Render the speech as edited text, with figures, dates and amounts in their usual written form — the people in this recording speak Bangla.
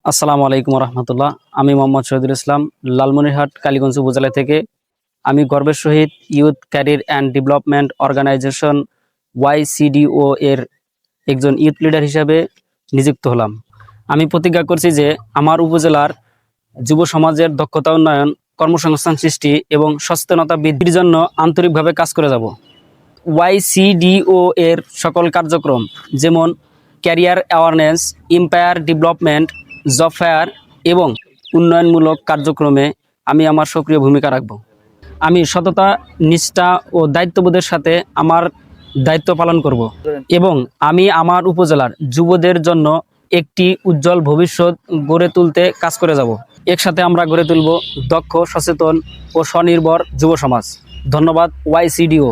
আসসালামু আলাইকুম রহমতুল্লাহ। আমি মোহাম্মদ শহীদুল ইসলাম, লালমনিরহাট কালীগঞ্জ উপজেলা থেকে। আমি গর্বের সহিত youth career and development organization YCDO এর একজন ইউথ লিডার হিসাবে নিযুক্ত হলাম। আমি প্রতিজ্ঞা করছি যে আমার উপজেলার যুব সমাজের দক্ষতা উন্নয়ন, কর্মসংস্থান সৃষ্টি এবং সচেতনতা বৃদ্ধির জন্য আন্তরিকভাবে কাজ করে যাব। YCDO এর সকল কার্যক্রম যেমন career awareness, empire development, job fair এবং উন্নয়নমূলক কার্যক্রমে আমি আমার সক্রিয় ভূমিকা রাখব। আমি সততা, নিষ্ঠা ও দায়িত্ববোধের সাথে আমার দায়িত্ব পালন করব এবং আমি আমার উপজেলার যুবদের জন্য একটি উজ্জ্বল ভবিষ্যৎ গড়ে তুলতে কাজ করে যাব। একসাথে আমরা গড়ে তুলব দক্ষ, সচেতন ও স্বনির্ভর যুব সমাজ। ধন্যবাদ YCDO।